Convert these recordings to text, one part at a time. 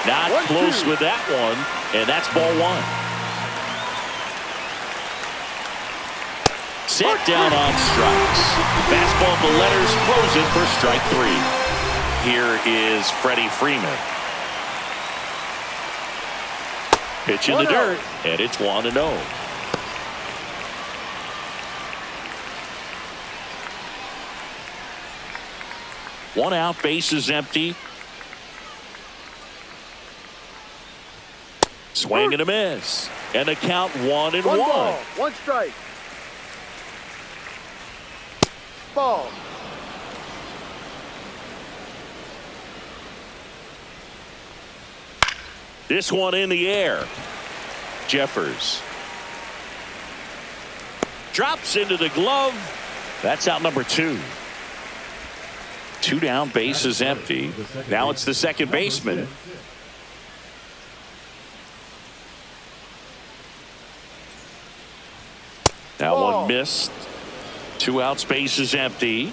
Not close with that one, and that's ball one. Set down on strikes. Fastball to letters, throws it for strike three. Here is Freddie Freeman. Pitch in the dirt, and it's 1-0. One out, bases empty. Swing and a miss. And the count 1-1. One ball, one strike. Ball. This one in the air. Jeffers. Drops into the glove. That's out number 2. 2 down, bases empty. Now it's the second baseman. That one missed. 2 outs, bases empty.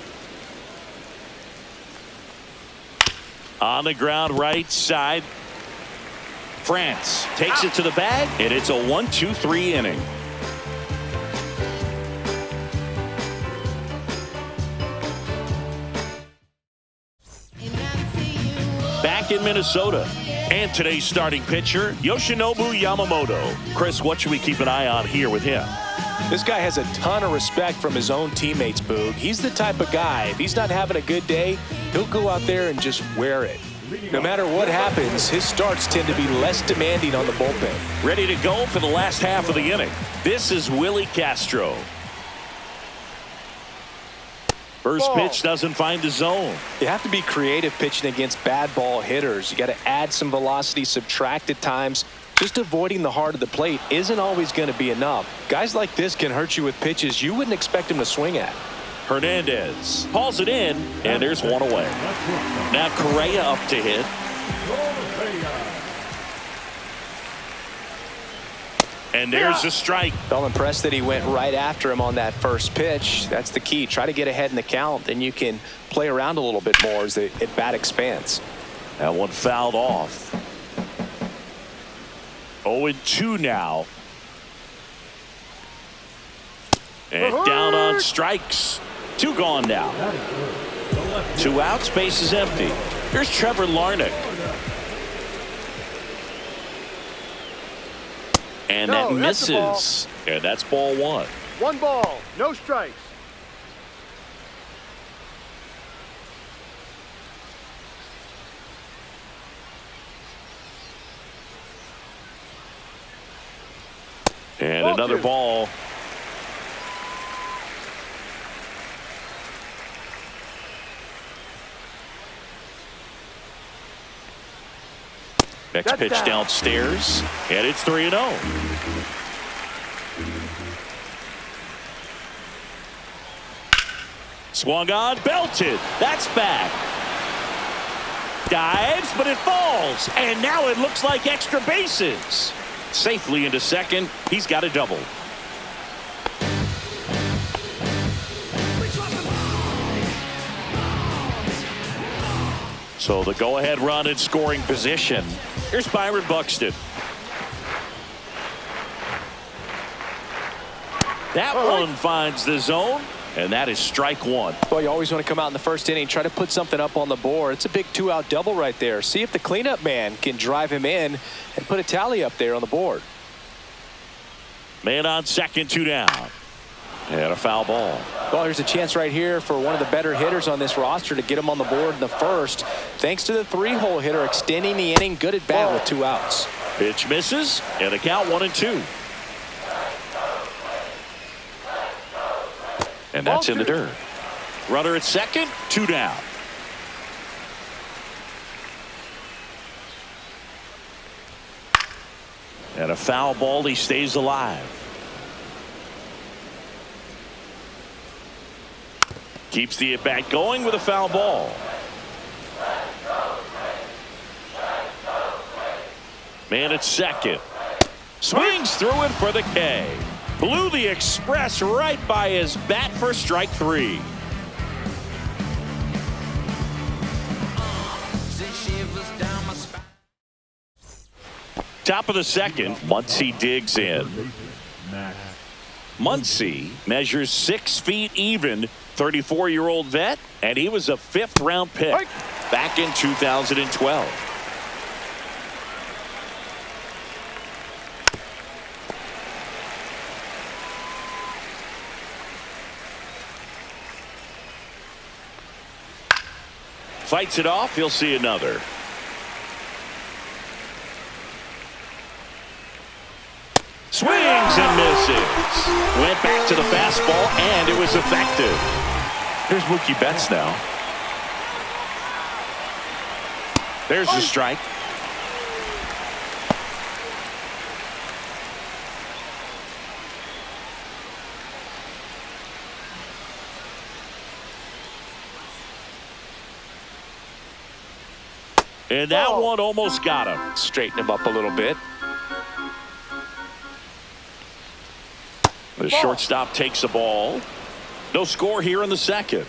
On the ground, right side. France takes it to the bag, and it's a 1-2-3 inning. Back in Minnesota, and today's starting pitcher, Yoshinobu Yamamoto. Chris, what should we keep an eye on here with him? This guy has a ton of respect from his own teammates, Boog. He's the type of guy, if he's not having a good day, he'll go out there and just wear it. No matter what happens, his starts tend to be less demanding on the bullpen. Ready to go for the last half of the inning. This is Willie Castro. First pitch doesn't find the zone. You have to be creative pitching against bad ball hitters. You got to add some velocity, subtract at times. Just avoiding the heart of the plate isn't always going to be enough. Guys like this can hurt you with pitches you wouldn't expect him to swing at. Hernandez hauls it in, and there's one away. Now Correa up to hit. And there's a strike. Felt impressed that he went right after him on that first pitch. That's the key. Try to get ahead in the count, then you can play around a little bit more as the at-bat expands. That one fouled off. 0-2 now. And down on strikes. 2 gone now. 2 outs, bases empty. Here's Trevor Larnach. And that misses. And that's ball 1. 1 ball, no strikes. And another ball. Next pitch downstairs, and it's 3-0. Swung on, belted. That's back. Dives, but it falls, and now it looks like extra bases. Safely into second. He's got a double. So the go-ahead run in scoring position. Here's Byron Buxton. That one finds the zone, and that is strike 1. Well, you always want to come out in the first inning, try to put something up on the board. It's a big 2-out double right there. See if the cleanup man can drive him in and put a tally up there on the board. Man on second, 2 down. And a foul ball. Well, there's a chance right here for one of the better hitters on this roster to get him on the board in the first. Thanks to the 3-hole hitter extending the inning. Good at bat with 2 outs. Pitch misses, and the count 1-2. And that's in the dirt. Runner at second, 2 down. And a foul ball, he stays alive. Keeps the at-bat going with a foul ball. Man at second. Swings through it for the K. Blew the express right by his bat for strike 3. Top of the second, Muncy digs in. Muncy measures 6 feet even, 34-year-old vet, and he was a 5th-round pick back in 2012. Fights it off, he'll see another. Swings and misses. Went back to the fastball, and it was effective. Here's Mookie Betts now. There's the strike. And that one almost got him. Straighten him up a little bit. The shortstop takes the ball. No score here in the second.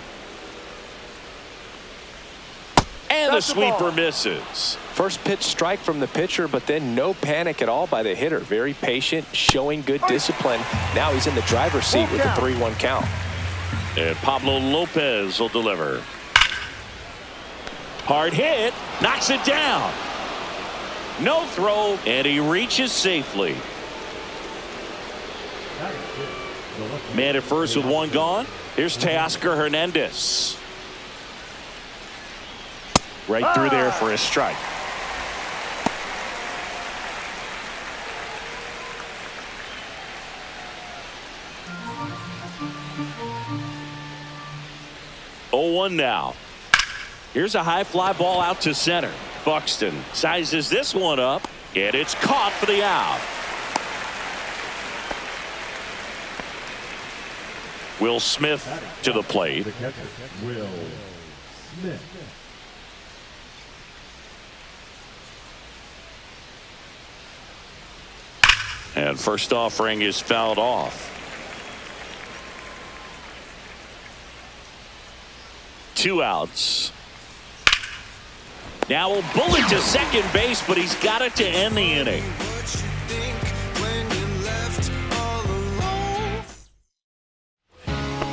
And the sweeper misses. First pitch strike from the pitcher, but then no panic at all by the hitter. Very patient, showing good discipline. Now he's in the driver's seat with the 3-1 count. And Pablo Lopez will deliver. Hard hit, knocks it down. No throw, and he reaches safely. Man at first with one gone. Here's Teoscar Hernandez. Right through there for a strike. Oh, 1 now. Here's a high fly ball out to center. Buxton sizes this one up, and it's caught for the out. Will Smith to the plate. Will Smith. And first offering is fouled off. 2 outs. Now a bullet to second base, but he's got it to end the inning.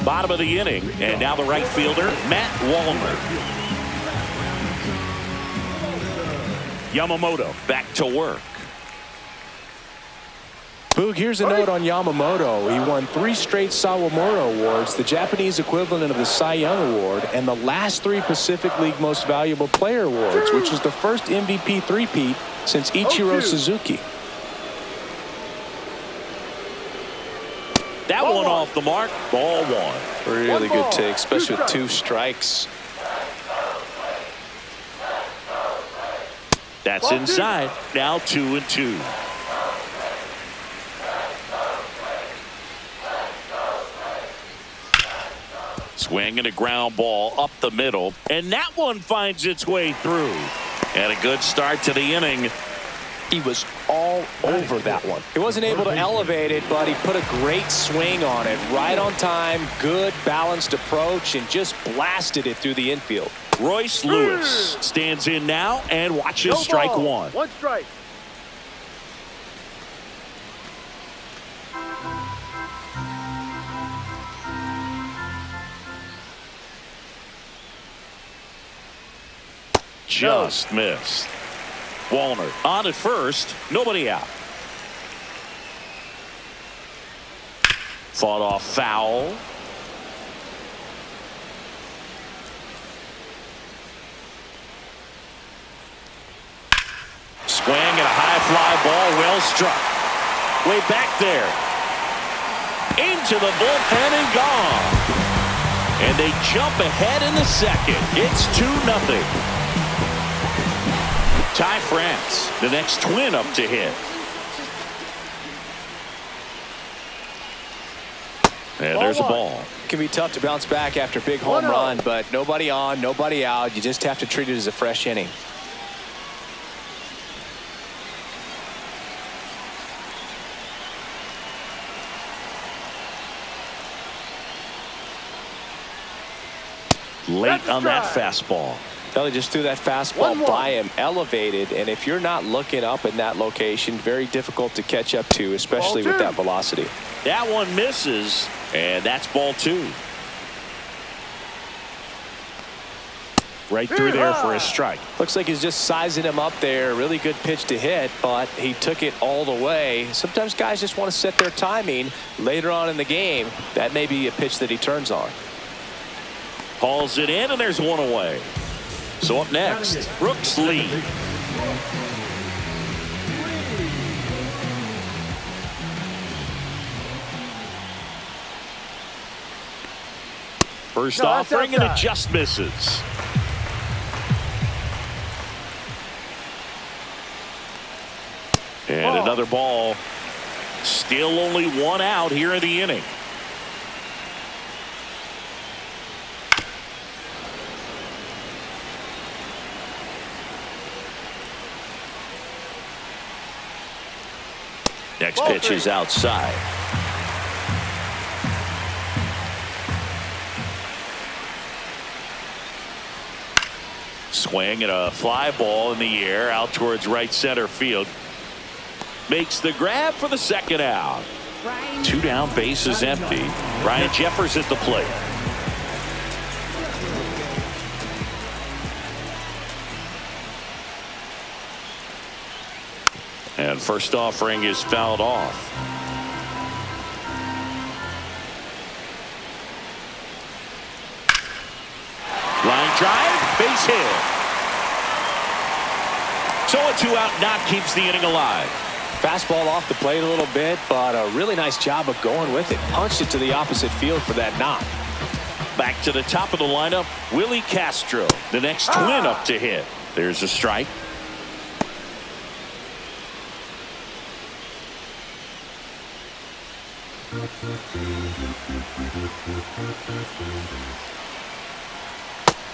Bottom of the inning, and now the right fielder, Matt Wallner. Yamamoto back to work. Boog, here's a note on Yamamoto. He won 3 straight Sawamura Awards, the Japanese equivalent of the Cy Young Award, and the last 3 Pacific League Most Valuable Player Awards, which was the first MVP three-peat since Ichiro Suzuki. That one off the mark. Ball 1. Really good take, especially with 2 strikes. That's inside. Now 2-2. Swing and a ground ball up the middle, and that one finds its way through. And a good start to the inning. He was all over that one. He wasn't able to elevate it, but he put a great swing on it. Right on time, good balanced approach, and just blasted it through the infield. Royce Lewis stands in now and watches strike 1. 1 strike. Just missed. Wallner on at first, nobody out. Fought off foul. Swing and a high fly ball, well struck. Way back there. Into the bullpen and gone. And they jump ahead in the second. It's 2-0. Ty France, the next Twin up to hit. And there's a ball. It can be tough to bounce back after a big home run, but nobody on, nobody out. You just have to treat it as a fresh inning. Late on that fastball. Well, he just threw that fastball 1-1. by him, elevated, and if you're not looking up in that location, very difficult to catch up to, especially with that velocity. That one misses, and that's ball 2. Right through there for a strike. Looks like he's just sizing him up there. Really good pitch to hit, but he took it all the way. Sometimes guys just want to set their timing later on in the game. That may be a pitch that he turns on. Hauls it in, and there's one away. So up next, Brooks Lee. First offering, and it just misses. And another ball. Still only one out here in the inning. Next pitch is outside. Swing and a fly ball in the air out towards right center field. Makes the grab for the second out. 2 down, bases empty. Ryan Jeffers at the plate. And first offering is fouled off. Line drive, base hit. So a 2-out knock keeps the inning alive. Fastball off the plate a little bit, but a really nice job of going with it. Punched it to the opposite field for that knock. Back to the top of the lineup, Willie Castro, the next twin up to hit. There's a strike.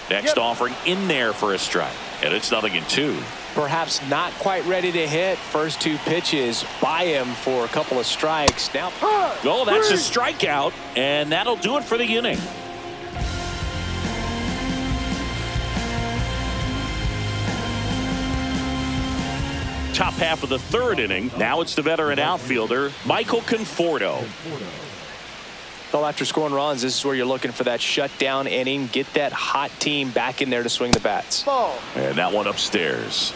Next offering in there for a strike, and it's 0-2. Perhaps not quite ready to hit. First 2 pitches by him for a couple of strikes. Now, oh, that's a strikeout, and that'll do it for the inning. Top half of the 3rd inning. Now it's the veteran outfielder, Michael Conforto. well, after scoring runs, this is where you're looking for that shutdown inning. Get that hot team back in there to swing the bats. Ball. And that one upstairs.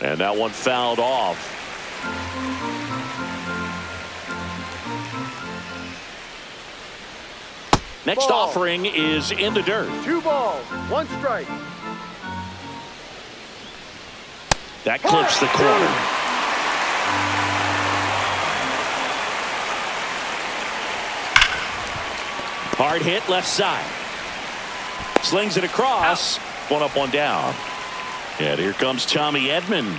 And that one fouled off. Next Ball. offering is in the dirt. 2 balls, 1 strike. That clips the corner. Hard hit left side. Slings it across. One up, one down. And here comes Tommy Edman.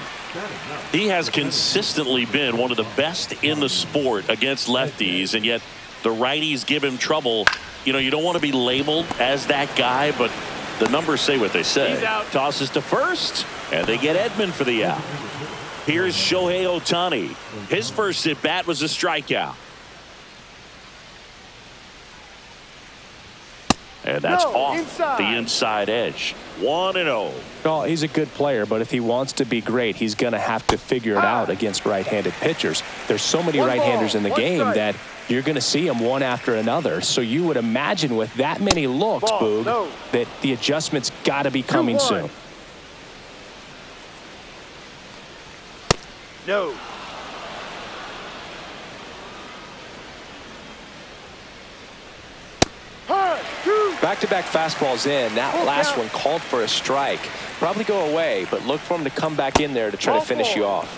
He has consistently been one of the best in the sport against lefties, and yet the righties give him trouble. You know, you don't want to be labeled as that guy, but the numbers say what they say. He's out. Tosses to first, and they get Edman for the out. Here's Shohei Ohtani. His first at bat was a strikeout. And that's off the inside edge. 1-0. Well, he's a good player, but if he wants to be great, he's going to have to figure it out against right-handed pitchers. There's so many right-handers in the game that you're going to see them one after another. So you would imagine with that many looks, Boog, that the adjustment's got to be coming soon. No. Back-to-back fastballs in. That last one called for a strike. Probably go away, but look for him to come back in there to try to finish you off.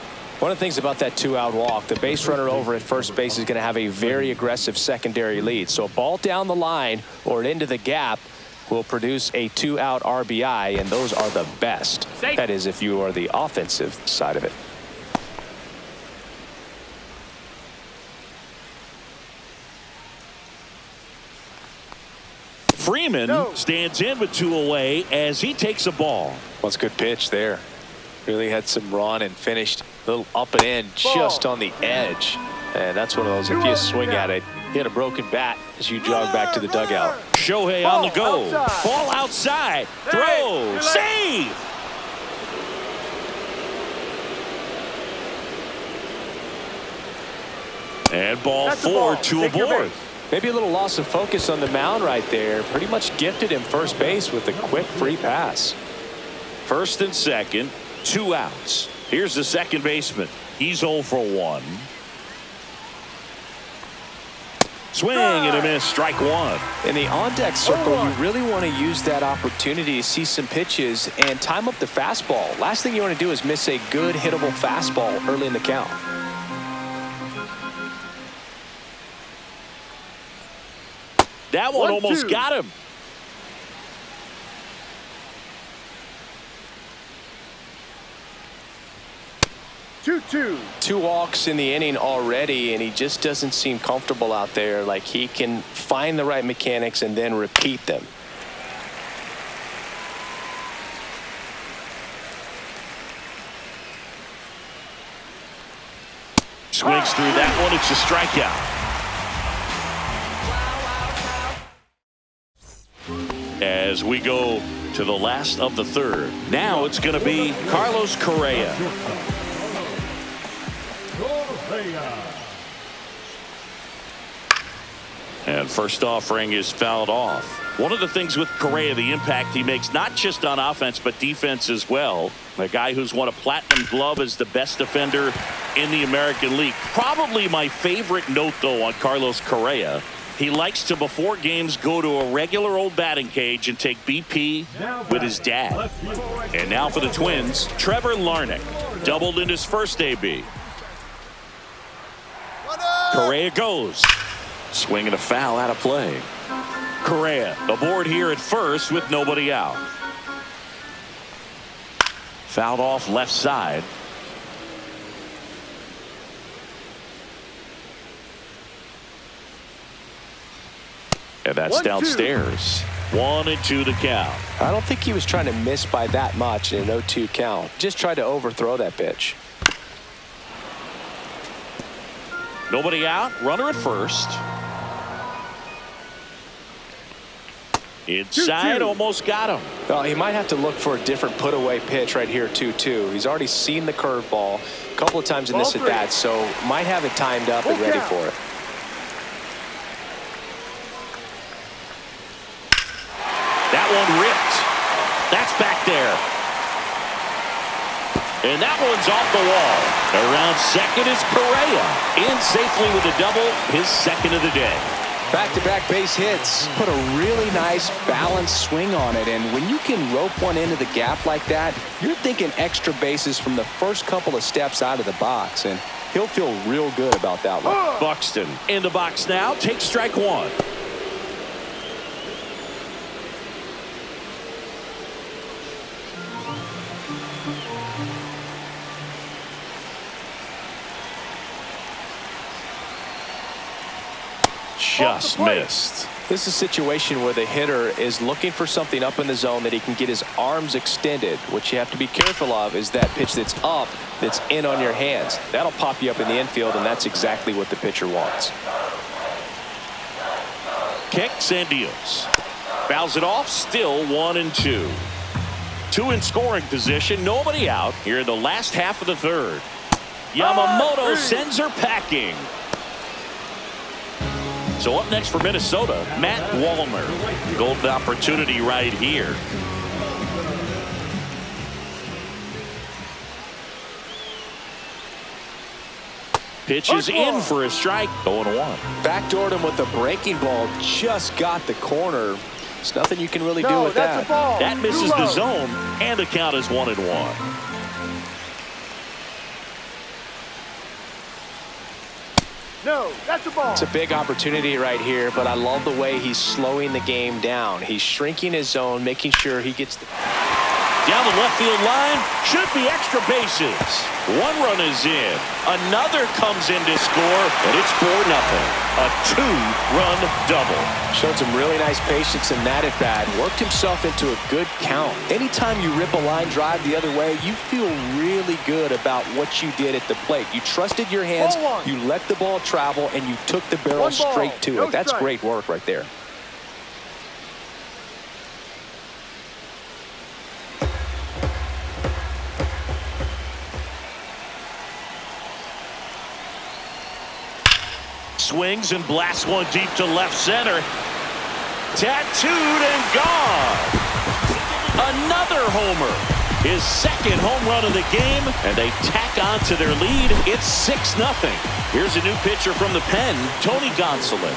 One of the things about that 2-out walk, the base runner over at first base is going to have a very aggressive secondary lead. So a ball down the line or into the gap will produce a 2-out RBI, and those are the best. That is, if you are the offensive side of it. Freeman stands in with 2 away as he takes a ball. Well, it's a good pitch there. Really had some run and finished a little up and in just on the edge. And that's one of those, if you swing at it, He had a broken bat as you jog back to the dugout. Shohei on the go. Ball outside. Throw. Save. And ball 4, 2 aboard. Maybe a little loss of focus on the mound right there. Pretty much gifted him first base with a quick free pass. First and second, 2 outs. Here's the second baseman. He's 0 for 1. Swing and a miss, strike 1. In the on-deck circle, you really want to use that opportunity to see some pitches and time up the fastball. Last thing you want to do is miss a good hittable fastball early in the count. That one almost got him. 2-2. 2 walks in the inning already, and he just doesn't seem comfortable out there. Like he can find the right mechanics and then repeat them. Swings through that one. It's a strikeout. As we go to the last of the third. Now it's going to be Carlos Correa. And first offering is fouled off. One of the things with Correa, the impact he makes not just on offense but defense as well. A guy who's won a platinum glove as the best defender in the American League. Probably my favorite note though on Carlos Correa. He likes to, before games, go to a regular old batting cage and take BP with his dad. And now for the Twins, Trevor Larnach. Doubled in his first AB. Correa goes. Swing and a foul out of play. Correa aboard here at first with nobody out. Fouled off left side. And that's downstairs. 1-2 to count. I don't think he was trying to miss by that much in an 0-2 count. Just tried to overthrow that pitch. Nobody out. Runner at first. Inside, 2-2. almost got him. Well, he might have to look for a different put-away pitch right here, 2-2. He's already seen the curveball a couple of times in this at-bat, so might have it timed up and ready for it. That one ripped. That's back there. And that one's off the wall. Around second is Correa. In safely with a double, his second of the day. Back-to-back base hits. Put a really nice balanced swing on it, and when you can rope one into the gap like that, you're thinking extra bases from the first couple of steps out of the box, and he'll feel real good about that one. Buxton in the box now. Takes strike 1. Just missed. This is a situation where the hitter is looking for something up in the zone that he can get his arms extended. What you have to be careful of is that pitch that's up, that's in on your hands. That'll pop you up in the infield, and that's exactly what the pitcher wants. Kicks and deals. Fouls it off. Still 1-2. 2 in scoring position. Nobody out here in the last half of the third. Yamamoto sends her packing. So up next for Minnesota, Matt Wallner. Golden opportunity right here. Pitches in for a strike. 0-1. Backdoored him with a breaking ball. Just got the corner. There's nothing you can really do with that. That misses the zone, and the count is 1-1. No, that's a ball. It's a big opportunity right here, but I love the way he's slowing the game down. He's shrinking his zone, making sure he gets the... Down the left field line, should be extra bases. One run is in. Another comes in to score, and it's 4-0. A 2-run double. Showed some really nice patience in that at bat. Worked himself into a good count. Anytime you rip a line drive the other way, you feel really good about what you did at the plate. You trusted your hands, you let the ball travel, and you took the barrel straight to it. That's great work right there. Swings and blasts one deep to left center. Tattooed and gone. Another homer. His second home run of the game, and they tack on to their lead. It's 6-0. Here's a new pitcher from the pen, Tony Gonsolin.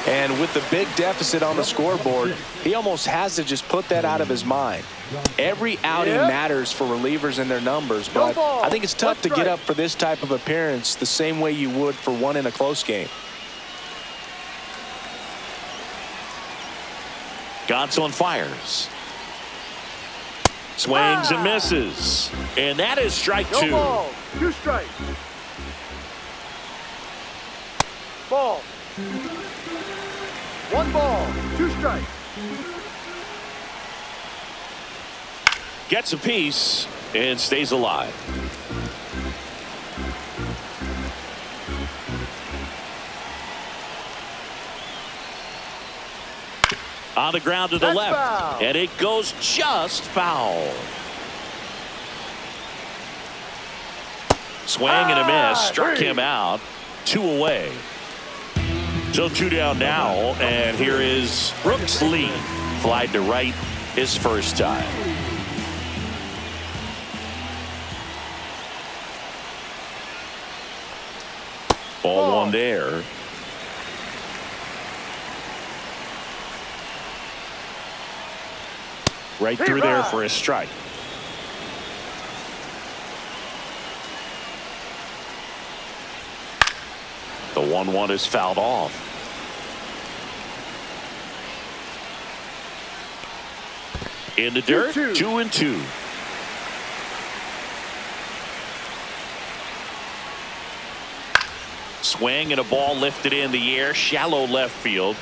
And with the big deficit on the scoreboard, he almost has to just put that out of his mind. Every outing matters for relievers and their numbers, but I think it's tough to get up for this type of appearance the same way you would for one in a close game. Gonsolin fires. Swings and misses. And that is strike 2. No ball. 2 strikes. Ball. 1 ball. 2 strikes. Gets a piece and stays alive. On the ground to the That's left. foul. And it goes just foul. Swing and a miss. Struck him out. 2 away. So 2 down now. And here is Brooks Lee. Flied to right his first time. Ball 1 there. Right through there for a strike. The 1-1 is fouled off. In the dirt, 2-2. Swing and a ball lifted in the air, shallow left field.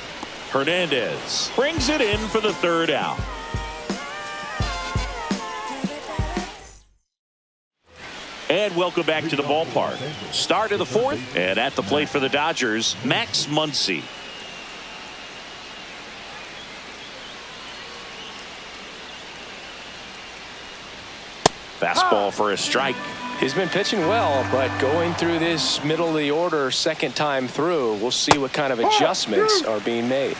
Hernandez brings it in for the 3rd out. And welcome back to the ballpark. Start of the 4th, and at the plate for the Dodgers, Max Muncy. Fastball for a strike. He's been pitching well, but going through this middle of the order second time through, we'll see what kind of adjustments are being made.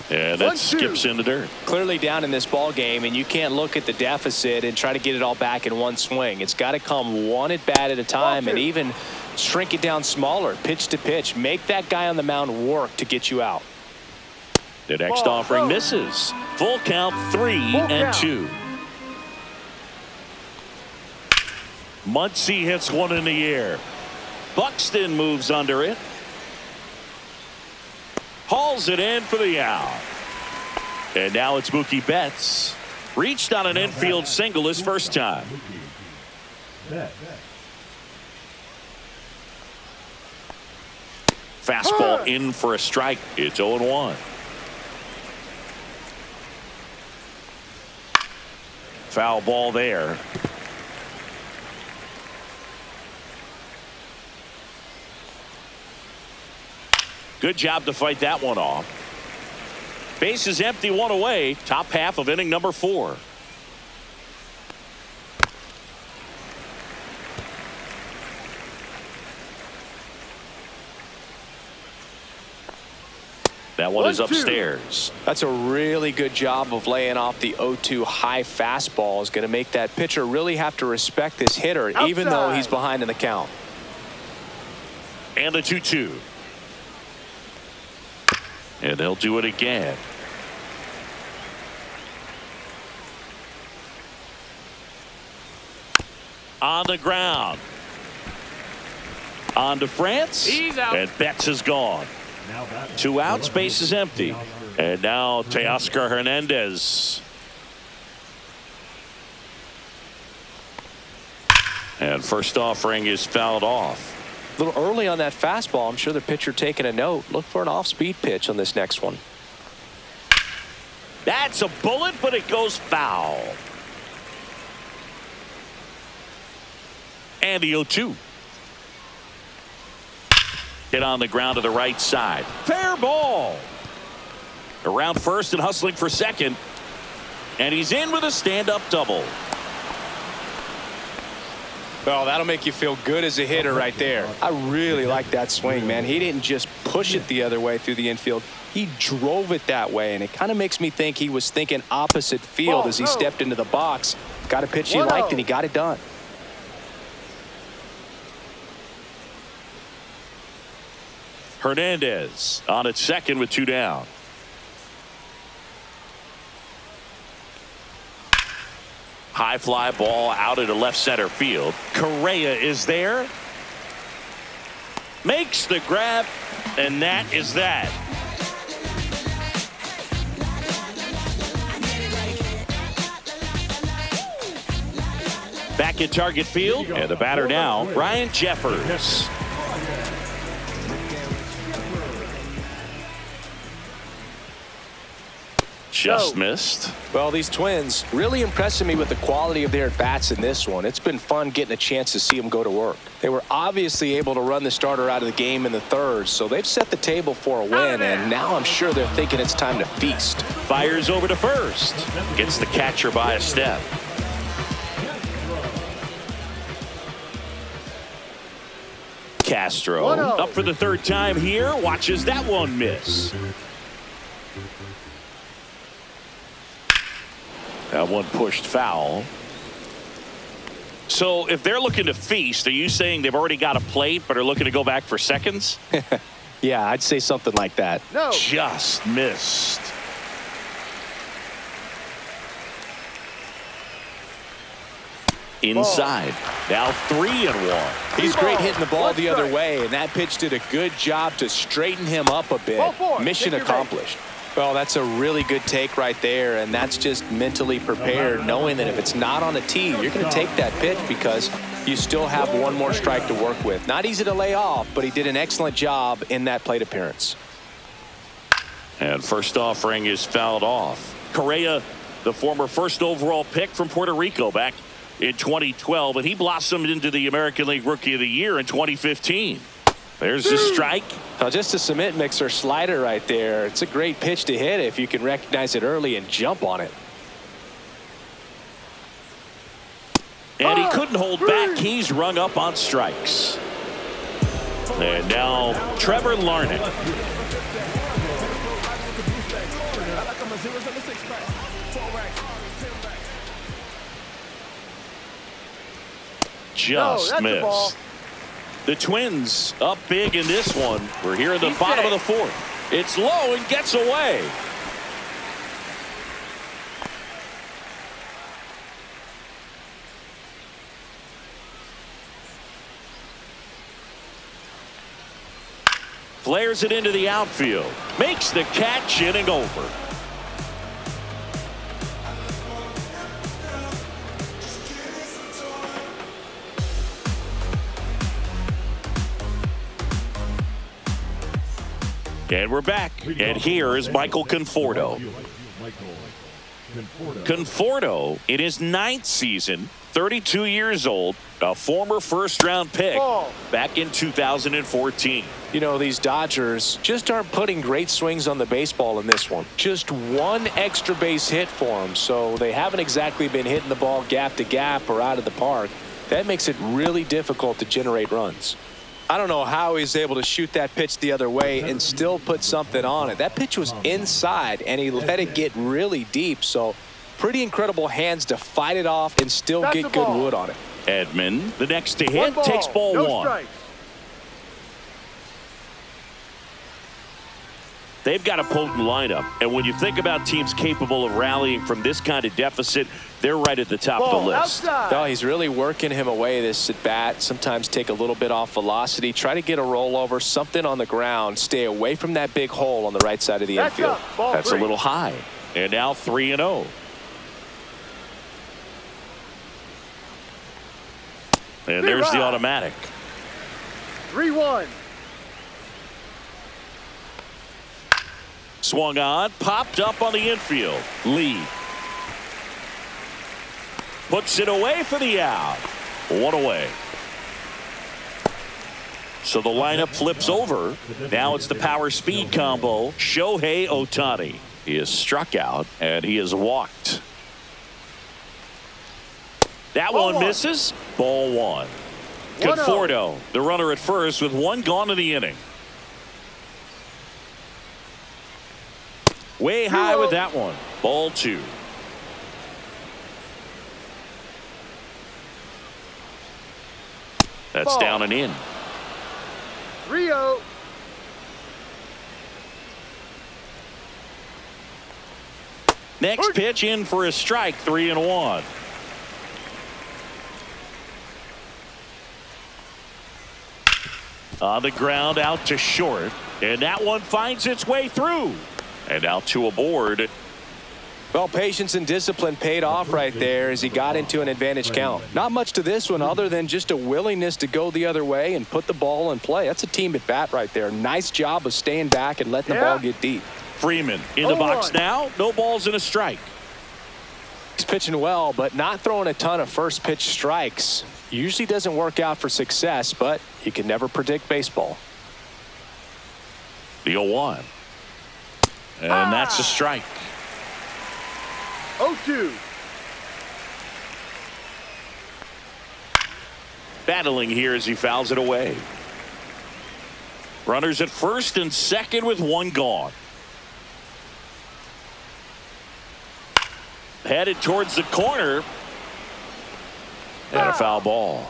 And that skips in the dirt. Clearly down in this ball game, and you can't look at the deficit and try to get it all back in one swing. It's got to come one at bat at a time, and even shrink it down smaller, pitch to pitch. Make that guy on the mound work to get you out. The next offering misses. Full count, 3-2. Muncy hits one in the air. Buxton moves under it. Hauls it in for the out. And now it's Mookie Betts. Reached on an infield single his first time. Fastball in for a strike. It's 0-1. Foul ball there. Good job to fight that one off. Base is empty, 1 away. Top half of inning number 4. That one is upstairs. That's a really good job of laying off the 0-2 high fastball. Is going to make that pitcher really have to respect this hitter, even though he's behind in the count. And the 2-2. And they'll do it again. On the ground. On to France. He's out. And Betts is gone. 2 outs, base is empty. And now Teoscar Hernandez. And first offering is fouled off. A little early on that fastball. I'm sure the pitcher taking a note. Look for an off-speed pitch on this next one. That's a bullet, but it goes foul. And the 0-2. Hit on the ground to the right side. Fair ball. Around first and hustling for second. And he's in with a stand-up double. Well, that'll make you feel good as a hitter right there. I really like that swing, man. He didn't just push it the other way through the infield. He drove it that way, and it kind of makes me think he was thinking opposite field as he stepped into the box. Got a pitch he liked, and he got it done. Hernandez on at second with 2 down. High fly ball out into left center field. Correa is there. Makes the grab, and that is that. Back at target field, and the batter now, Ryan Jeffers. Just missed. Well, these Twins really impressing me with the quality of their at-bats in this one. It's been fun getting a chance to see them go to work. They were obviously able to run the starter out of the game in the third, so they've set the table for a win, and now I'm sure they're thinking it's time to feast. Fires over to first. Gets the catcher by a step. Castro up for the third time here. Watches that one miss. That one pushed foul. So if they're looking to feast, are you saying they've already got a plate but are looking to go back for seconds? Yeah, I'd say something like that. No. Just missed. Inside. Now 3-1. He's great hitting the ball the other way, and that pitch did a good job to straighten him up a bit. Mission accomplished. Well, that's a really good take right there, and that's just mentally prepared, knowing that if it's not on a tee, you're going to take that pitch because you still have one more strike to work with. Not easy to lay off, but he did an excellent job in that plate appearance. And first offering is fouled off. Correa, the former first overall pick from Puerto Rico back in 2012, and he blossomed into the American League Rookie of the Year in 2015. There's the strike. Now, just a cement mixer slider right there. It's a great pitch to hit if you can recognize it early and jump on it. And he couldn't hold back. He's rung up on strikes. And now Trevor Larnach. Just missed. The Twins up big in this one. We're here in the bottom of the fourth. It's low and gets away. Flares it into the outfield. Makes the catch, inning over. And we're back. And here is Michael Conforto. Conforto, in his 9th season, 32 years old, a former first-round pick back in 2014. You know, these Dodgers just aren't putting great swings on the baseball in this one. Just one extra base hit for them, so they haven't exactly been hitting the ball gap to gap or out of the park. That makes it really difficult to generate runs. I don't know how he's able to shoot that pitch the other way and still put something on it. That pitch was inside, and he let it get really deep. So pretty incredible hands to fight it off and still get good wood on it. Edman, the next to hit, takes ball one. They've got a potent lineup, and when you think about teams capable of rallying from this kind of deficit, they're right at the top of the list. No, he's really working him away this at bat. Sometimes take a little bit off velocity, try to get a rollover, something on the ground, stay away from that big hole on the right side of the infield. That's a little high. And now 3-0. And there's the automatic. 3-1. Swung on, popped up on the infield. Lee puts it away for the out. One away. So the lineup flips over. Now it's the power speed combo. Shohei Ohtani. He is struck out and he is walked. That one misses. Ball one. Conforto, the runner at first with one gone in the inning. Way high with that one. Ball two. That's down and in. 3-0. Next pitch in for a strike. 3-1. On the ground out to short, and that one finds its way through. And now two aboard. Well, patience and discipline paid off right there as he got into an advantage count. Not much to this one other than just a willingness to go the other way and put the ball in play. That's a team at bat right there. Nice job of staying back and letting the ball get deep. Freeman in the box now. No balls and a strike. He's pitching well, but not throwing a ton of first pitch strikes. Usually doesn't work out for success, but you can never predict baseball. The 0-1. And that's a strike. 0-2. Battling here as he fouls it away. Runners at first and second with one gone. Headed towards the corner. And a foul ball.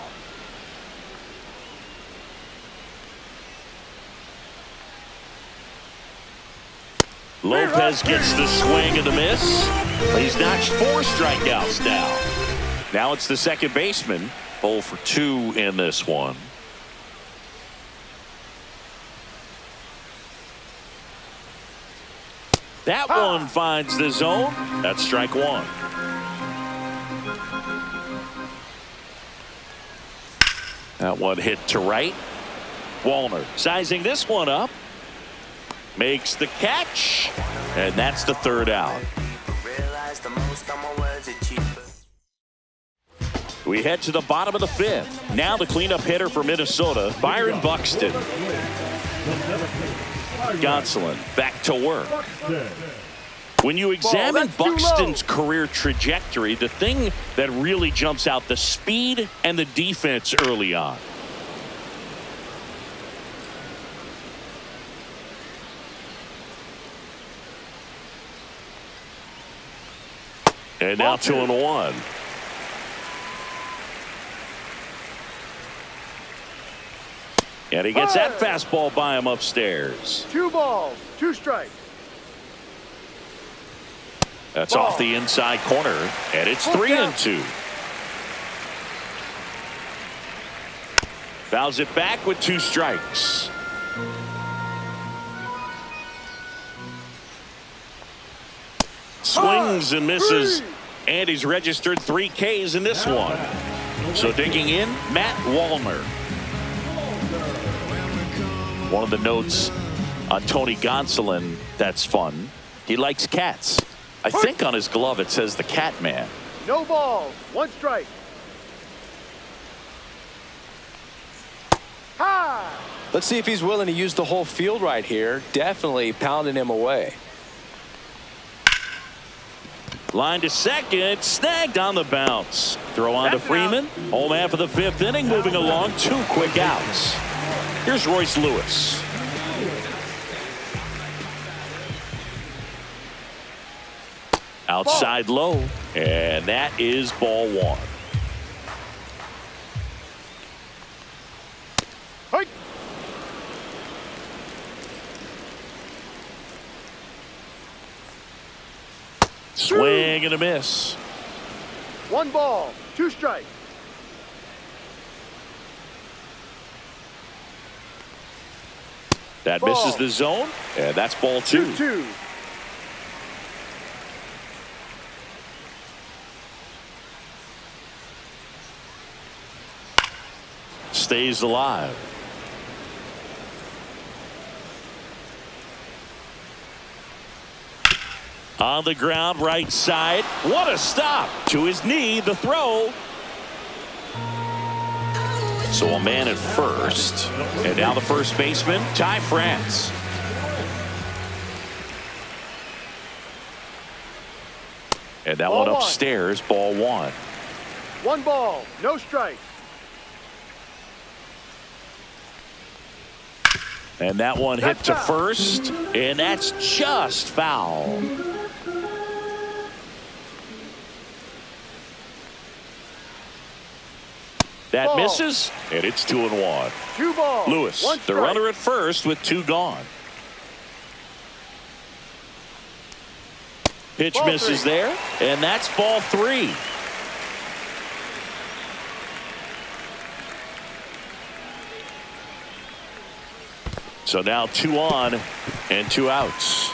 Lopez gets the swing and the miss. He's notched 4 strikeouts now. Now it's the second baseman. 0 for 2 in this one. That one finds the zone. That's strike one. That one hit to right. Wallner sizing this one up. Makes the catch. And that's the third out. We head to the bottom of the 5th. Now the cleanup hitter for Minnesota, Byron Buxton. Gonsolin back to work. When you examine Buxton's career trajectory, the thing that really jumps out, the speed and the defense early on. And now 2-1. And he gets that fastball by him upstairs. 2 balls, 2 strikes. That's off the inside corner, and it's 3-2. Fouls it back with 2 strikes. Swings and misses, and he's registered 3 Ks in this one. So digging in, Matt Wallner. One of the notes on Tony Gonsolin that's fun. He likes cats. I think on his glove it says the cat man. No balls, 1 strike. High. Let's see if he's willing to use the whole field right here. Definitely pounding him away. Line to second, snagged on the bounce. Throw on to Freeman. Home half of the 5th inning, moving along, 2 quick outs. Here's Royce Lewis. Outside low, and that is ball 1. Swing and a miss. 1 ball, 2 strikes. That Ball. misses the zone, and that's ball 2. 2-2. Stays alive. On the ground, right side. What a stop. To his knee, the throw. So a man at first. And now the first baseman, Ty France. And that Ball one one. upstairs, ball 1. 1 ball, no strikes. And that one hit That's to foul. first, and that's just foul. That Ball. misses, and it's 2-1. 2 balls, Lewis, 1 the strike. runner at first with 2 gone. Pitch Ball misses 3. there, and that's ball 3. So now 2 on and 2 outs.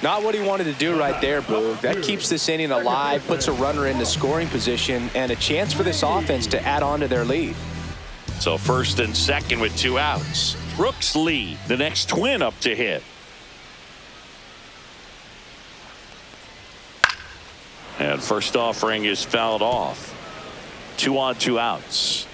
Not what he wanted to do right there, Boog. That keeps this inning alive, puts a runner into scoring position, and a chance for this offense to add on to their lead. So first and second with 2 outs. Brooks lead. The next twin up to hit. And first offering is fouled off. 2 on, 2 outs.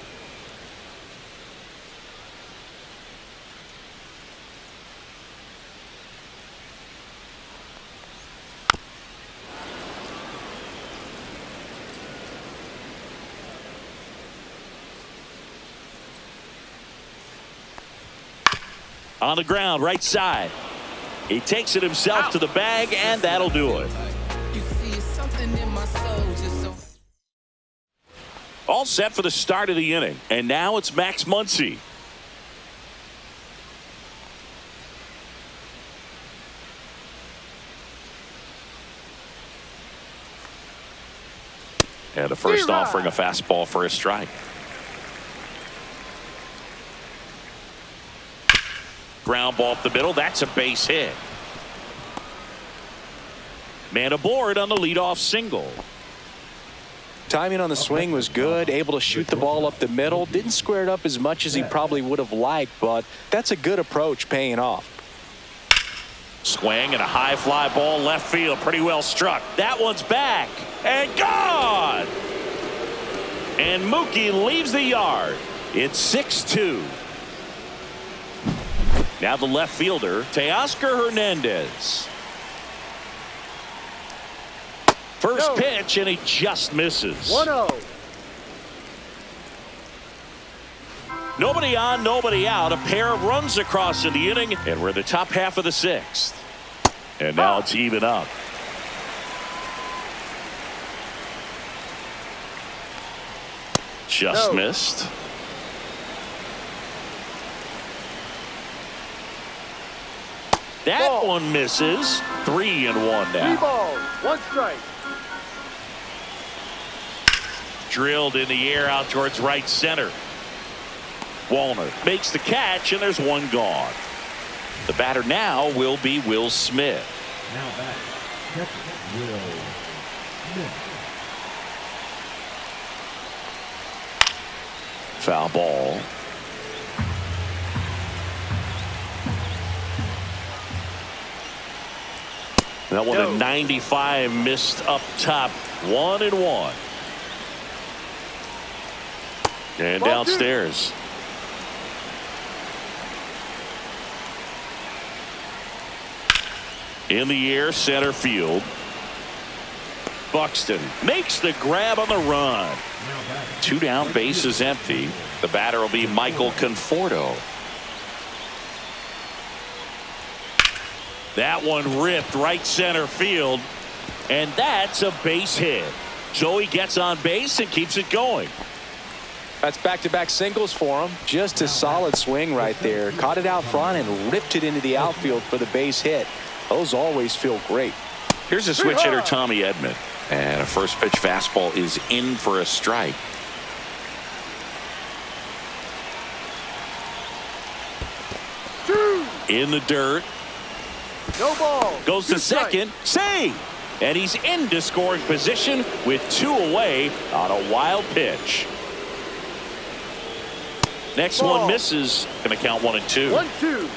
On the ground, right side. He takes it himself to the bag, and that'll do it. All set for the start of the inning. And now it's Max Muncy. And the first offering a fastball for a strike. Ground ball up the middle. That's a base hit. Man aboard on the leadoff single. Timing on the swing was good, able to shoot the ball up the middle. Didn't square it up as much as he probably would have liked, but that's a good approach paying off. Swing and a high fly ball left field. Pretty well struck. That one's back and gone. And Mookie leaves the yard. It's 6-2. Now the left fielder, Teoscar Hernandez. First pitch, and he just misses. 1-0. Nobody on, nobody out. A pair of runs across in the inning, and we're in the top half of the 6th. And now it's even up. Just missed. That one misses. 3-1 now. 3 balls, 1 strike. Drilled in the air out towards right center. Wallner makes the catch, and there's 1 gone. The batter now will be Will Smith. Now back, catcher Will Smith. Foul ball. That one at 95 missed up top. 1-1. And downstairs. In the air, center field. Buxton makes the grab on the run. 2 down, bases empty. The batter will be Michael Conforto. That one ripped right center field, and that's a base hit. So he gets on base and keeps it going. That's back-to-back singles for him. Just a solid swing right there. Caught it out front and ripped it into the outfield for the base hit. Those always feel great. Here's a switch hitter, Tommy Edman. And a first pitch fastball is in for a strike. In the dirt. No ball. Goes to second. Save. And he's into scoring position with 2 away on a wild pitch. Next one misses. Going to count 1 and 2. 1-2.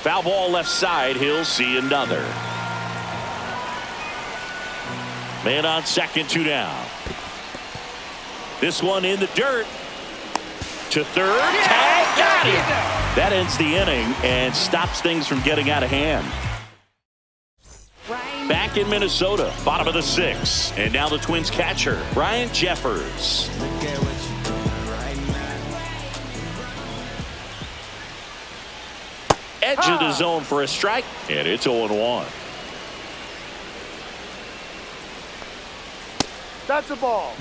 Foul ball left side. He'll see another. Man on second, 2 down. This one in the dirt. To third. Tag. Got it. That ends the inning and stops things from getting out of hand. Back in Minnesota, bottom of the 6th. And now the Twins catcher, Ryan Jeffers. Edge of the zone for a strike, and it's 0-1. That's a ball.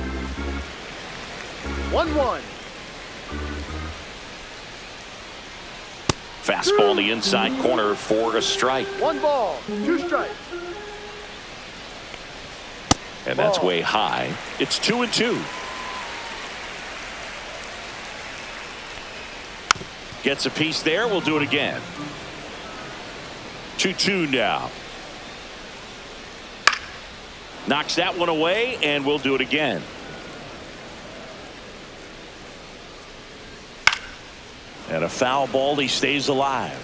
1-1. Fastball in the inside corner for a strike. 1 ball, 2 strikes. And that's way high. It's 2-2. Gets a piece there. We'll do it again. 2-2 now. Knocks that one away, and we'll do it again. And a foul ball. He stays alive.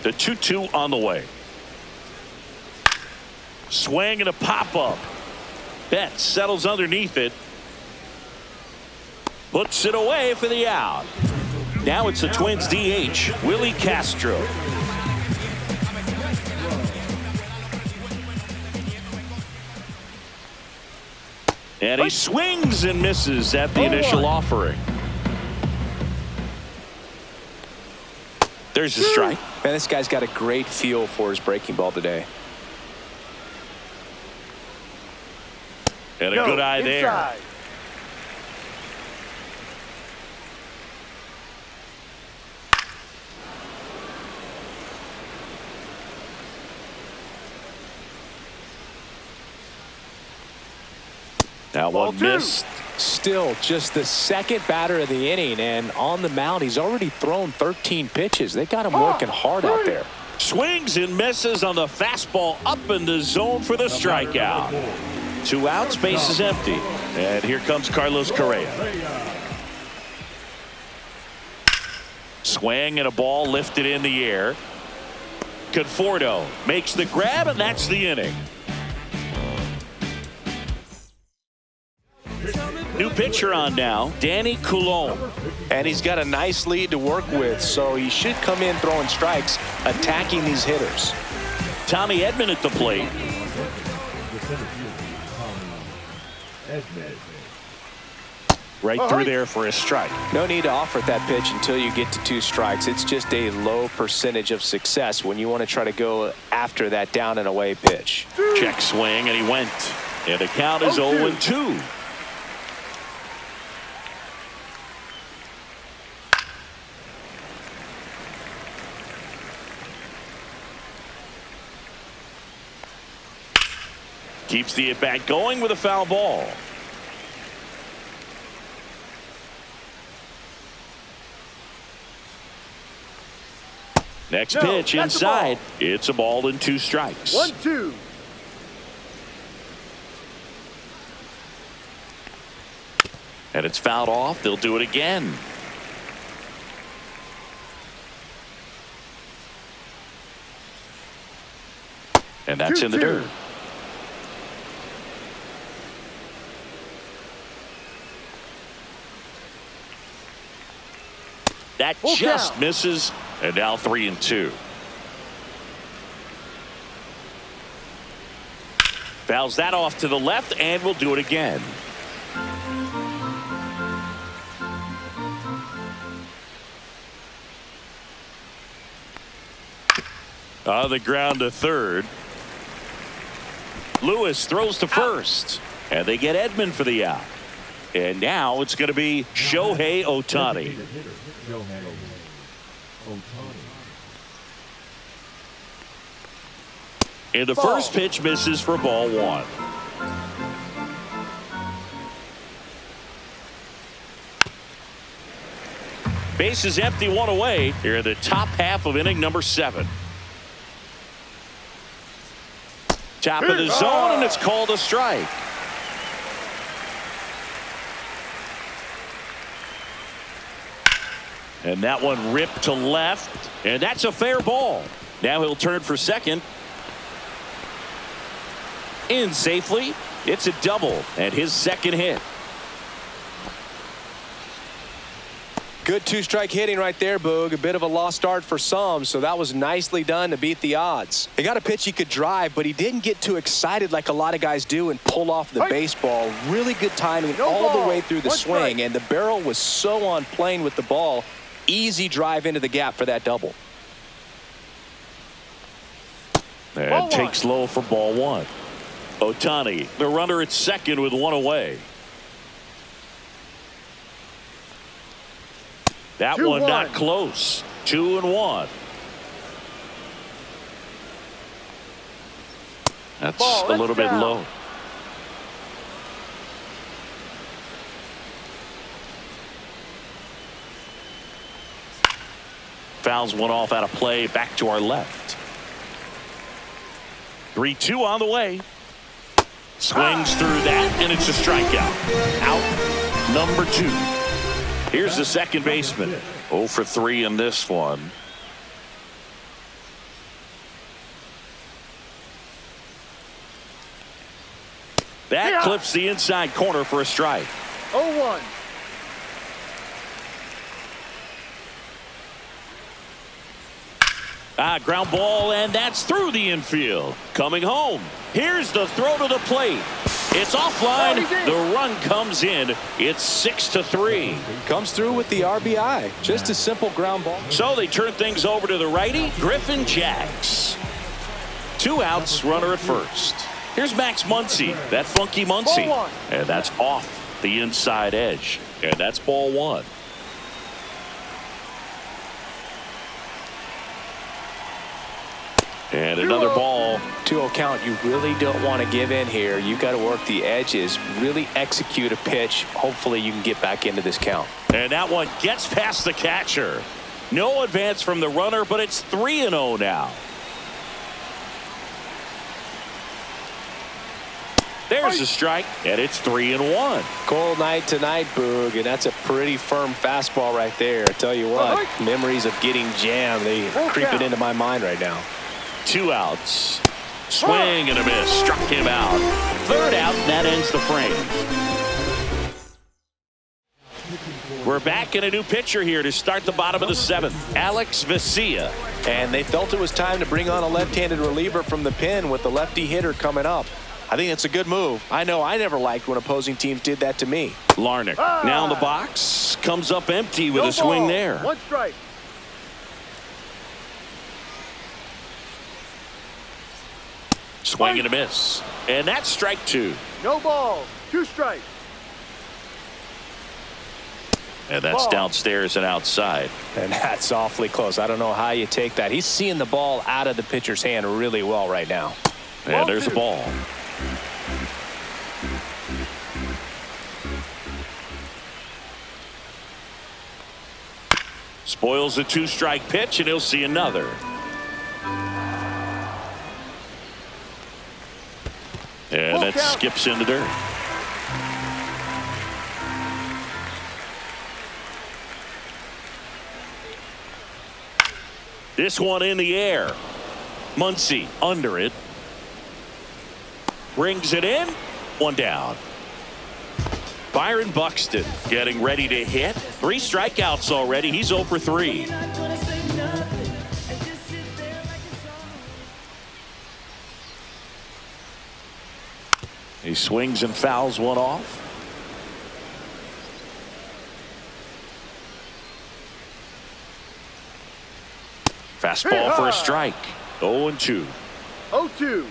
The 2-2 on the way. Swing and a pop-up. Betts settles underneath it. Puts it away for the out. Now it's the Twins DH, Willie Castro. And he swings and misses at the initial offering. There's a strike. Man, this guy's got a great feel for his breaking ball today. And a good eye there. That one missed. Still just the second batter of the inning, and on the mound he's already thrown 13 pitches. They got him working hard out there. Swings and misses on the fastball up in the zone for the strikeout. 2 outs, base is empty. And here comes Carlos Correa. Swing and a ball lifted in the air. Conforto makes the grab, and that's the inning. New pitcher on now, Danny Coulombe. And he's got a nice lead to work with, so he should come in throwing strikes, attacking these hitters. Tommy Edman at the plate. Right through there for a strike. No need to offer that pitch until you get to 2 strikes. It's just a low percentage of success when you want to try to go after that down and away pitch. Check swing, and he went. And the count is 0-2. Keeps the at-bat going with a foul ball. Next pitch inside. It's a ball and 2 strikes. 1-2. And it's fouled off. They'll do it again. And that's in the dirt. That just misses, and now 3-2. Fouls that off to the left, and we'll do it again. On the ground to third. Lewis throws to first, and they get Edman for the out. And now it's going to be Shohei Ohtani. And the first pitch misses for ball one. Base is empty, one away here in the top half of inning number 7. Top of the zone, and it's called a strike. And that one ripped to left, and that's a fair ball. Now he'll turn for second. In safely. It's a double and his second hit. Good two-strike hitting right there, Boog. A bit of a lost start for some, so that was nicely done to beat the odds. He got a pitch he could drive, but he didn't get too excited like a lot of guys do and pull off the baseball. Really good timing all the way through the swing, and the barrel was so on plane with the ball. Easy drive into the gap for that double. And takes low for ball one. Ohtani, the runner at second with one away. That one not close. 2-1. That's a little bit low. Fouls one off out of play. Back to our left. 3-2 on the way. Swings through that, and it's a strikeout. Out number 2. Here's the second baseman. 0 for 3 in this one. That clips the inside corner for a strike. 0-1. Ground ball, and that's through the infield. Coming home. Here's the throw to the plate. It's offline. The run comes in. It's 6-3. Comes through with the RBI. Just a simple ground ball. So they turn things over to the righty, Griffin Jax. 2 outs, runner at first. Here's Max Muncy, that funky Muncy. And that's off the inside edge. And that's ball one. And another ball. 2-0 count. You really don't want to give in here. You got to work the edges, really execute a pitch. Hopefully you can get back into this count. And that one gets past the catcher. No advance from the runner, but it's 3-0 now. There's a strike, and it's 3-1. Cold night tonight, Boog, and that's a pretty firm fastball right there. I tell you what, memories of getting jammed, they creeping into my mind right now. 2 outs. Swing and a miss. Struck him out. 3rd out, and that ends the frame. We're back in a new pitcher here to start the bottom of the 7th. Alex Vesia. And they felt it was time to bring on a left-handed reliever from the pen with the lefty hitter coming up. I think it's a good move. I know I never liked when opposing teams did that to me. Larnach now in the box. Comes up empty with a swing there. 1 strike. Swing and a miss. And that's strike 2. No ball. 2 strikes. And that's downstairs and outside. And that's awfully close. I don't know how you take that. He's seeing the ball out of the pitcher's hand really well right now. And there's a ball. Spoils a 2-strike pitch, and he'll see another. And that skips into dirt. This one in the air. Muncy under it. Brings it in. 1 down. Byron Buxton getting ready to hit. 3 strikeouts already. He's 0 for 3. He swings and fouls one off. Fastball for a strike. 0-2. 0-2.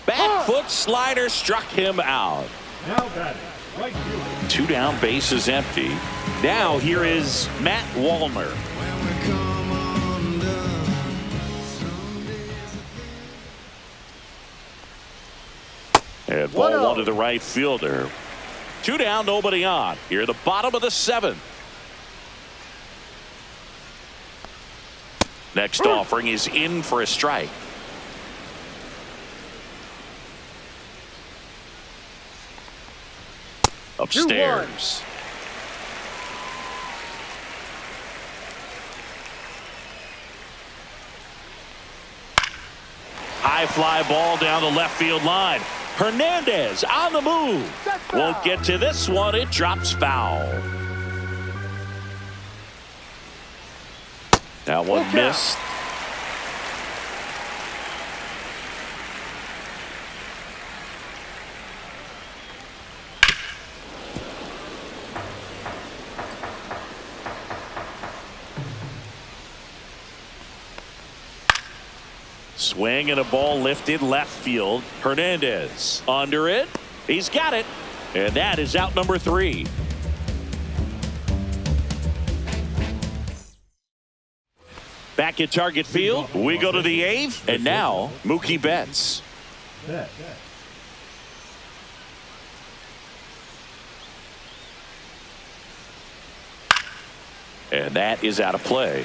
Back foot slider struck him out. Now batting, Right fielder. 2 down, bases empty. Now here is Matt Wallner. And ball 1 to the right fielder. 2 down, nobody on. Here, the bottom of the 7th. Next offering is in for a strike. Upstairs. High fly ball down the left field line. Hernandez on the move. Won't get to this one. It drops foul. That one missed. Swing and a ball lifted left field. Hernandez under it. He's got it. And that is out number 3. Back at Target Field, we go to the 8th, and now Mookie Betts. Bet. And that is out of play.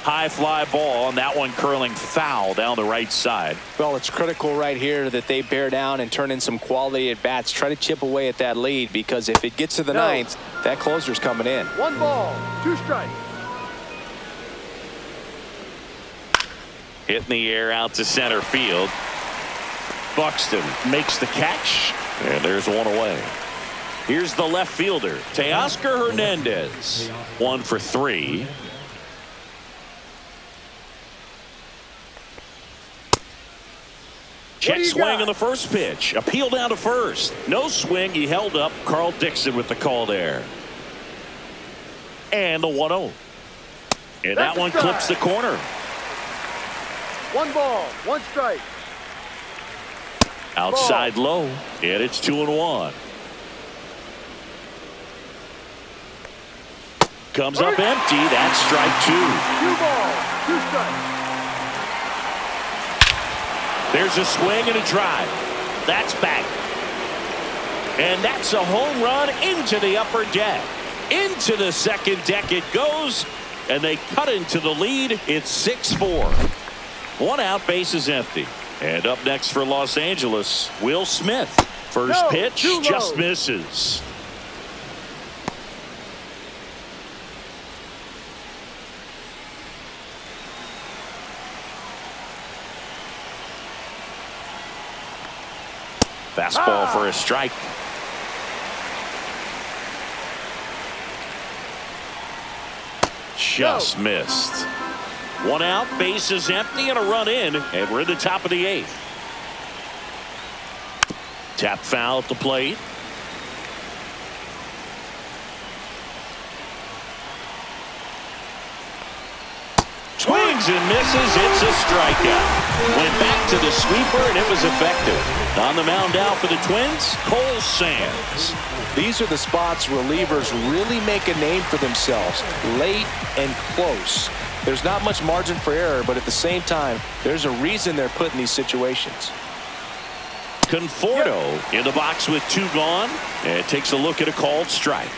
High fly ball, and that one curling foul down the right side. Well, it's critical right here that they bear down and turn in some quality at bats. Try to chip away at that lead, because if it gets to the 9th, that closer's coming in. 1 ball, 2 strikes. Hit in the air out to center field. Buxton makes the catch, and there's one away. Here's the left fielder, Teoscar Hernandez. 1 for 3. Check swing on the first pitch. Appeal down to first. No swing. He held up. Carl Dixon with the call there. And the 1-0. And that one clips the corner. 1 ball, 1 strike. Outside low. And it's 2-1. Comes up empty. That's strike 2. 2 balls, 2 strikes. There's a swing and a drive. That's back. And that's a home run into the upper deck. Into the second deck it goes. And they cut into the lead. It's 6-4. 1 out, bases empty. And up next for Los Angeles, Will Smith. First pitch just misses. Fastball for a strike. Just missed. 1 out, bases empty, and a run in, and we're in the top of the 8th. Tap foul at the plate. Swings and misses. It's a strikeout. Went back to the sweeper, and it was effective. On the mound now for the Twins, Cole Sands. These are the spots relievers really make a name for themselves, late and close. There's not much margin for error, but at the same time, there's a reason they're put in these situations. Conforto in the box with 2 gone, and takes a look at a called strike.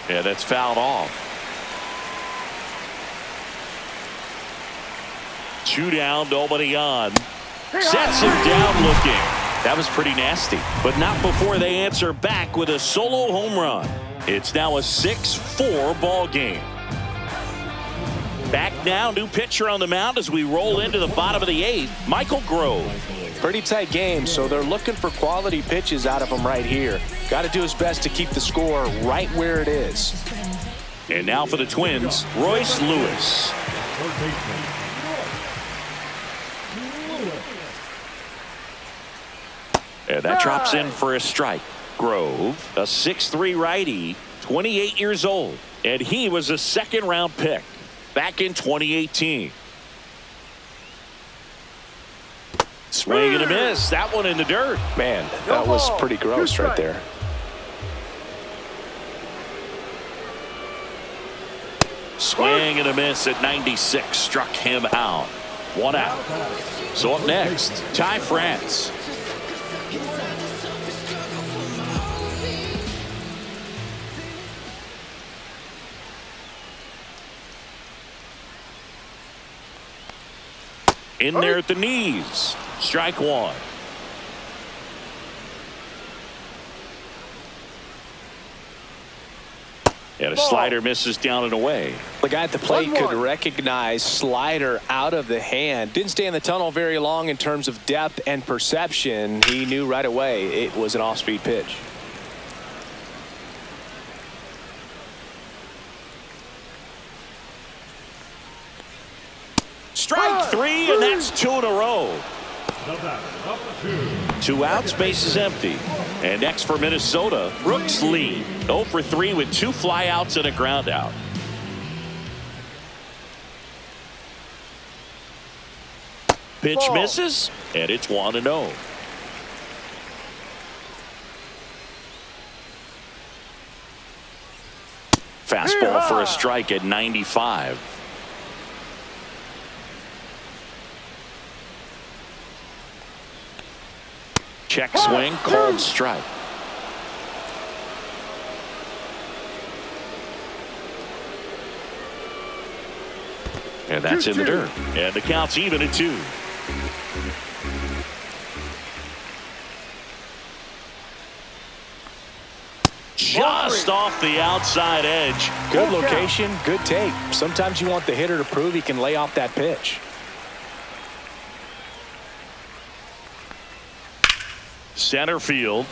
Yeah, that's fouled off. 2 down, nobody on. Sets him down looking. That was pretty nasty, but not before they answer back with a solo home run. It's now a 6-4 ball game. Back now, new pitcher on the mound as we roll into the bottom of the 8th, Michael Grove. Pretty tight game, so they're looking for quality pitches out of him right here. Got to do his best to keep the score right where it is. And now for the Twins, Royce Lewis. And that drops in for a strike. Grove, a 6'3" righty, 28 years old, and he was a 2nd-round pick. back in 2018. Swing and a miss. That one in the dirt. Man, that was pretty gross right there. Swing and a miss at 96. Struck him out. 1 out. So up next, Ty France. In there at the knees. Strike 1. And a slider misses down and away. The guy at the plate could recognize slider out of the hand. Didn't stay in the tunnel very long in terms of depth and perception. He knew right away it was an off-speed pitch. Strike 3, and that's 2 in a row. 2 outs, base is empty. And next for Minnesota, Brooks Lee. 0 for 3 with 2 flyouts and a ground out. Pitch misses, and it's 1-0. Fastball for a strike at 95. Check swing, called strike. And that's in the dirt. And the count's even at 2. Just off the outside edge. Good location, good take. Sometimes you want the hitter to prove he can lay off that pitch. Center field.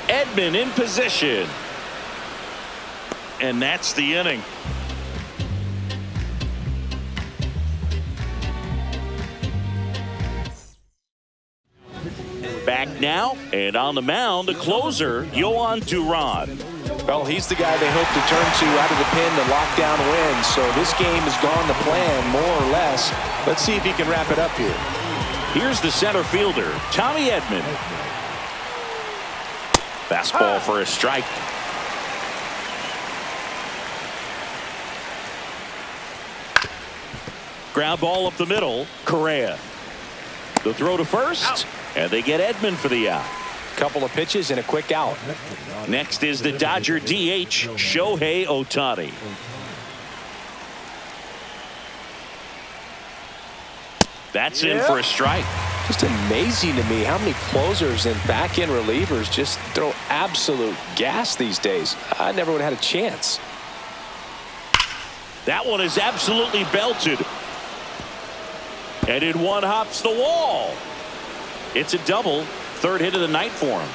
Edman in position. And that's the inning. Back now, and on the mound, the closer, Yohan Duran. Well, he's the guy they hope to turn to out of the pen to lock down wins. So this game has gone to plan, more or less. Let's see if he can wrap it up here. Here's the center fielder, Tommy Edman. Fastball for a strike. Ground ball up the middle, Correa. The throw to first, and they get Edman for the out. Couple of pitches and a quick out. Next is the Dodger DH, Shohei Ohtani. That's in for a strike. Just amazing to me how many closers and back-end relievers just throw absolute gas these days. I never would have had a chance. That one is absolutely belted. And in one hops the wall. It's a double. Third hit of the night for him.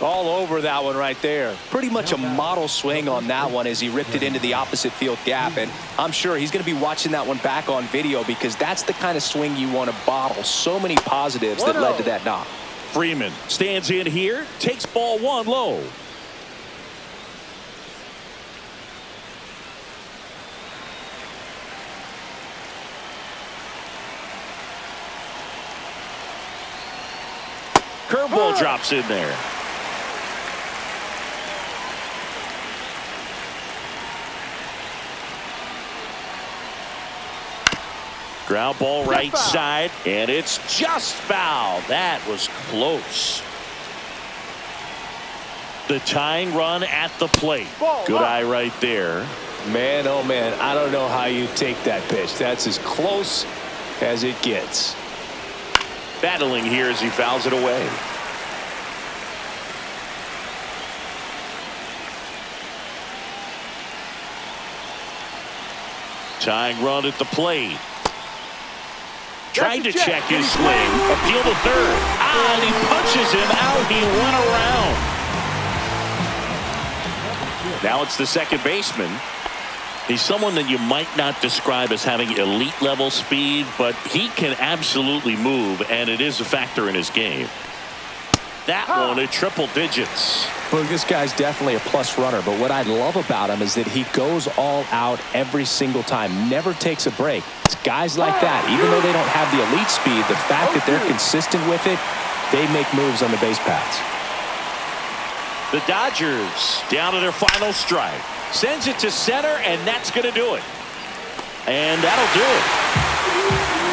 All over that one right there. Pretty much a model swing on that one as he ripped it into the opposite field gap. And I'm sure he's going to be watching that one back on video because that's the kind of swing you want to bottle. So many positives that led to that knock. Freeman stands in here, takes ball 1 low. Curveball drops in there. Ground ball right side, and it's just foul. That was close. The tying run at the plate. Good eye right there. Man, oh man, I don't know how you take that pitch. That's as close as it gets. Battling here as he fouls it away. Tying run at the plate. Tried to check his swing. Appeal to third. And he punches him out. He went around. Now it's the second baseman. He's someone that you might not describe as having elite level speed, but he can absolutely move, and it is a factor in his game. that one at triple digits. Well, this guy's definitely a plus runner, but what I love about him is that he goes all out every single time, never takes a break. It's guys like that, even though they don't have the elite speed, the fact that they're consistent with it, they make moves on the base paths. The Dodgers down to their final strike. Sends it to center, and that's going to do it. And that'll do it.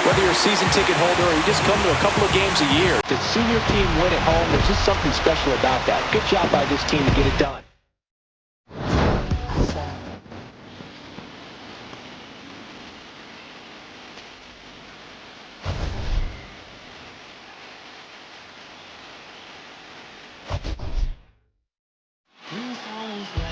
Whether you're a season ticket holder or you just come to a couple of games a year, to see your team win at home, there's just something special about that. Good job by this team to get it done.